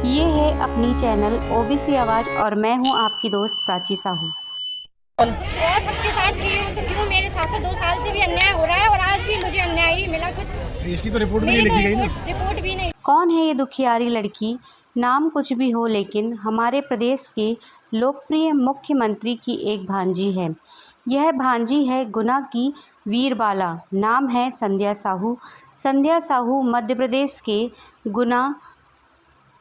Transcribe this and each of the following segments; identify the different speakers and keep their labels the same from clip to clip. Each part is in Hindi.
Speaker 1: ये है अपनी चैनल ओबीसी आवाज़ और मैं हूँ आपकी दोस्त प्राची साहू।
Speaker 2: और सबके साथ की हूँ तो क्यों मेरे साथ 2 साल से भी अन्याय हो रहा है और आज भी मुझे अन्याय ही मिला। कुछ
Speaker 3: इसकी तो रिपोर्ट भी नहीं लिखी गई ना।
Speaker 2: रिपोर्ट भी नहीं।
Speaker 1: कौन है ये दुखियारी लड़की? नाम कुछ भी हो लेकिन हमारे प्रदेश के लोकप्रिय मुख्यमंत्री की एक भांजी है। यह भांजी है गुना की वीरबाला। नाम है संध्या साहू। संध्या साहू मध्य प्रदेश के गुना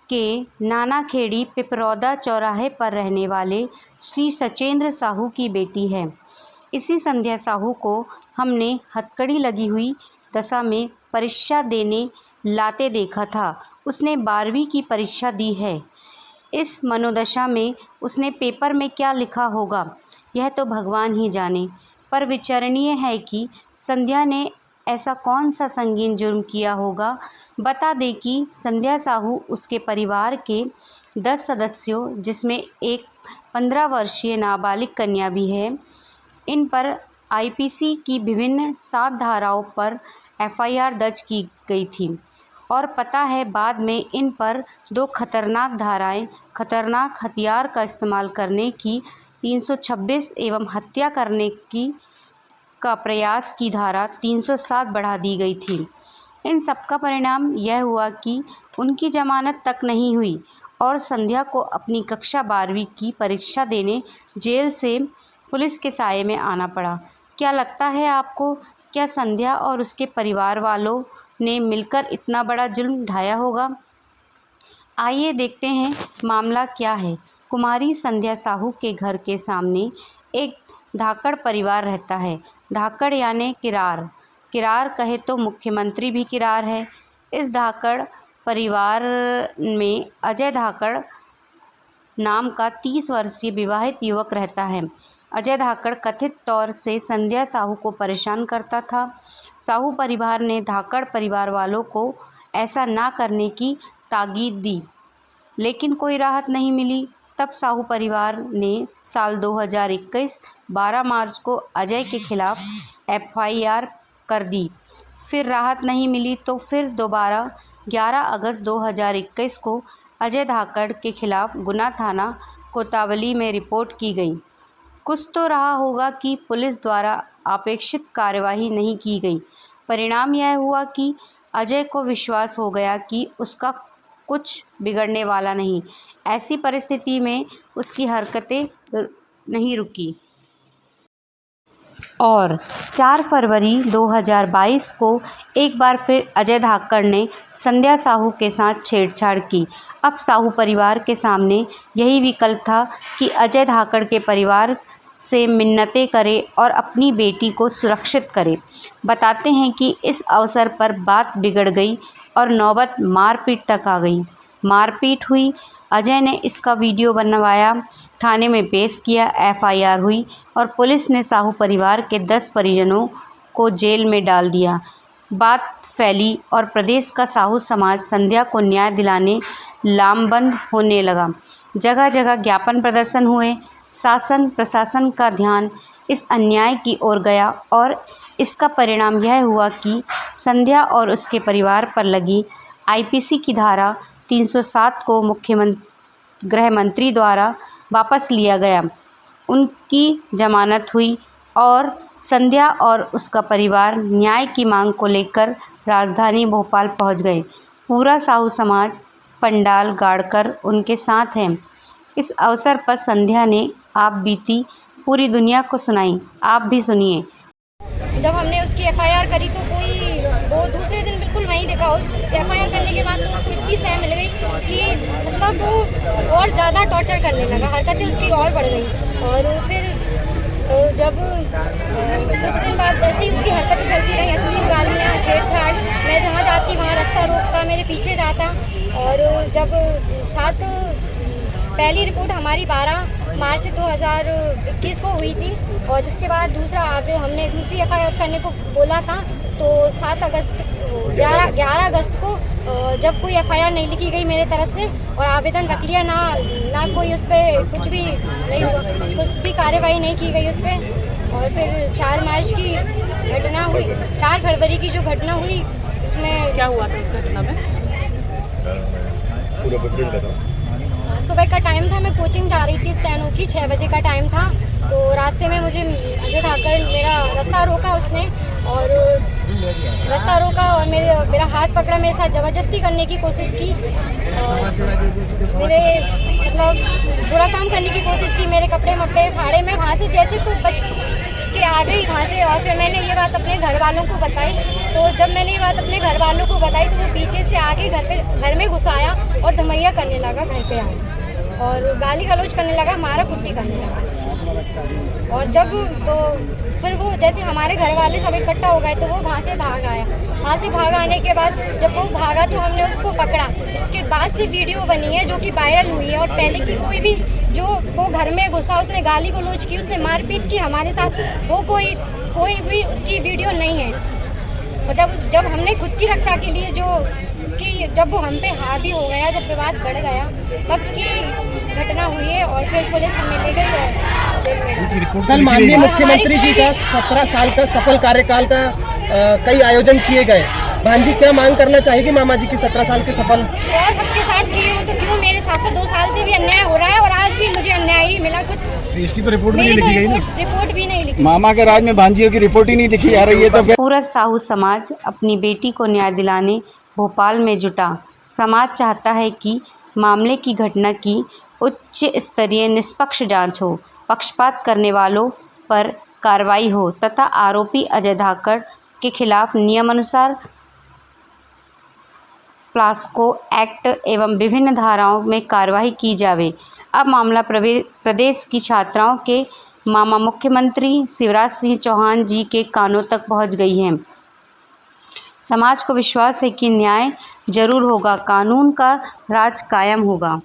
Speaker 1: के नानाखेड़ी पिपरौदा चौराहे पर रहने वाले श्री सचेंद्र साहू की बेटी है। इसी संध्या साहू को हमने हथकड़ी लगी हुई दशा में परीक्षा देने लाते देखा था। उसने 12वीं की परीक्षा दी है। इस मनोदशा में उसने पेपर में क्या लिखा होगा यह तो भगवान ही जाने, पर विचारणीय है कि संध्या ने ऐसा कौन सा संगीन जुर्म किया होगा। बता दें कि संध्या साहू उसके परिवार के 10 सदस्यों जिसमें एक 15 वर्षीय नाबालिग कन्या भी है, इन पर आईपीसी की विभिन्न 7 धाराओं पर एफआईआर दर्ज की गई थी और पता है बाद में इन पर 2 खतरनाक धाराएं, खतरनाक हथियार का इस्तेमाल करने की 326 एवं हत्या करने की का प्रयास की धारा 307 बढ़ा दी गई थी। इन सब का परिणाम यह हुआ कि उनकी जमानत तक नहीं हुई और संध्या को अपनी कक्षा 12वीं की परीक्षा देने जेल से पुलिस के साये में आना पड़ा। क्या लगता है आपको, क्या संध्या और उसके परिवार वालों ने मिलकर इतना बड़ा जुल्म ढाया होगा? आइए देखते हैं मामला क्या है। कुमारी संध्या साहू के घर के सामने एक धाकड़ परिवार रहता है। धाकड़ यानी किरार। किरार कहे तो मुख्यमंत्री भी किरार है। इस धाकड़ परिवार में अजय धाकड़ नाम का 30 वर्षीय विवाहित युवक रहता है। अजय धाकड़ कथित तौर से संध्या साहू को परेशान करता था। साहू परिवार ने धाकड़ परिवार वालों को ऐसा ना करने की ताकीद दी, लेकिन कोई राहत नहीं मिली। तब साहू परिवार ने साल 2021 12 मार्च को अजय के खिलाफ एफआईआर कर दी। फिर राहत नहीं मिली तो फिर दोबारा 11 अगस्त 2021 को अजय धाकड़ के खिलाफ गुना थाना कोतवाली में रिपोर्ट की गई। कुछ तो रहा होगा कि पुलिस द्वारा अपेक्षित कार्यवाही नहीं की गई। परिणाम यह हुआ कि अजय को विश्वास हो गया कि उसका कुछ बिगड़ने वाला नहीं। ऐसी परिस्थिति में उसकी हरकतें नहीं रुकी और 4 फरवरी 2022 को एक बार फिर अजय धाकड़ ने संध्या साहू के साथ छेड़छाड़ की। अब साहू परिवार के सामने यही विकल्प था कि अजय धाकड़ के परिवार से मिन्नतें करे और अपनी बेटी को सुरक्षित करे। बताते हैं कि इस अवसर पर बात बिगड़ गई और नौबत मारपीट तक आ गई। मारपीट हुई। अजय ने इसका वीडियो बनवाया, थाने में पेश किया, एफआईआर हुई और पुलिस ने साहू परिवार के 10 परिजनों को जेल में डाल दिया। बात फैली और प्रदेश का साहू समाज संध्या को न्याय दिलाने लामबंद होने लगा। जगह जगह ज्ञापन प्रदर्शन हुए। शासन प्रशासन का ध्यान इस अन्याय की ओर गया और इसका परिणाम यह हुआ कि संध्या और उसके परिवार पर लगी आईपीसी की धारा 307 को गृह मंत्री द्वारा वापस लिया गया। उनकी जमानत हुई और संध्या और उसका परिवार न्याय की मांग को लेकर राजधानी भोपाल पहुंच गए। पूरा साहू समाज पंडाल गाड़कर उनके साथ है। इस अवसर पर संध्या ने आप बीती पूरी दुनिया को सुनाई। आप भी सुनिए।
Speaker 2: जब हमने उसकी एफआईआर करी तो वो दूसरे दिन बिल्कुल वहीं देखा। उस एफआईआर करने के बाद तो उसको इतनी सह मिल गई कि मतलब वो और ज़्यादा टॉर्चर करने लगा, हरकतें उसकी और बढ़ गई। और फिर जब कुछ दिन बाद ऐसे ही उसकी हरकतें चलती रही, असली गालियाँ, छेड़छाड़। मैं जहाँ जाती वहाँ रास्ता रोकता, मेरे पीछे जाता। और जब पहली रिपोर्ट हमारी 12 मार्च 2021 को हुई थी और जिसके बाद हमने दूसरी एफआईआर करने को बोला था, तो 11 अगस्त को जब कोई एफआईआर नहीं लिखी गई मेरे तरफ से और आवेदन रख लिया, ना कोई उस पर कुछ भी नहीं हुआ, कुछ भी कार्यवाही नहीं की गई उस पर। और फिर 4 मार्च की घटना हुई, 4 फरवरी की जो घटना हुई उसमें
Speaker 4: क्या हुआ था उस घटना में?
Speaker 3: पूरा बदल का था?
Speaker 2: सुबह का टाइम था, मैं कोचिंग जा रही थी स्टेनो की, 6 बजे का टाइम था। तो रास्ते में मुझे अजय धाकड़ मेरा रास्ता रोका उसने, और रास्ता रोका और मेरा हाथ पकड़ा, मेरे साथ ज़बरदस्ती करने की कोशिश की, और मेरे मतलब बुरा काम करने की कोशिश की। मेरे कपड़े मपड़े फाड़े, मैं वहाँ से जैसे तो बच के आ गई वहाँ से। और फिर मैंने ये बात अपने घर वालों को बताई। तो जब मैंने ये बात अपने घर वालों को बताई तो वो पीछे से आके घर में घुसाया और धमैया करने लगा घर पे आके, और गाली गलौज करने लगा, मारा कुट्टी करने लगा। और जब तो फिर वो जैसे हमारे घर वाले सब इकट्ठा हो गए तो वो वहाँ से भाग आया। वहाँ से भाग आने के बाद जब वो भागा तो हमने उसको पकड़ा। इसके बाद से वीडियो बनी है जो कि वायरल हुई है, और पहले की कोई भी जो वो घर में घुसा, उसने गाली गलौज की, उसने मारपीट की हमारे साथ, वो कोई भी उसकी वीडियो नहीं है। और जब हमने खुद की रक्षा के लिए जो उसकी जब वो हम पे हावी हो गया, जब विवाद बढ़ गया, तब की घटना हुई है। और फिर पुलिस हमें ले गई और जेल में डाल।
Speaker 4: कल माननीय मुख्यमंत्री जी का 17 साल का सफल कार्यकाल का कई आयोजन किए गए। भांजी क्या मांग करना चाहेगी मामा जी की 17 साल के सफल?
Speaker 2: और सबके साथ किए हो तो क्यों, मेरे साथ 2 साल से भी अन्याय हो रहा है और आज भी मुझे अन्याय ही मिला। कुछ
Speaker 3: इसकी तो रिपोर्ट भी नहीं लिखी गई ना?
Speaker 2: रिपोर्ट भी नहीं लिखी।
Speaker 5: मामा के राज में भांजियों की रिपोर्ट ही नहीं लिखी जा रही है तो
Speaker 1: पूरा साहू समाज अपनी बेटी को न्याय दिलाने भोपाल में जुटा। समाज चाहता है कि मामले की घटना की उच्च स्तरीय निष्पक्ष जांच हो, पक्षपात करने वालों पर कार्रवाई हो तथा आरोपी अजय धाकड़ के खिलाफ नियमानुसार प्लास्को एक्ट एवं विभिन्न धाराओं में कार्रवाई की जावे। अब मामला प्रदेश की छात्राओं के मामा मुख्यमंत्री शिवराज सिंह चौहान जी के कानों तक पहुंच गई है। समाज को विश्वास है कि न्याय जरूर होगा, कानून का राज कायम होगा।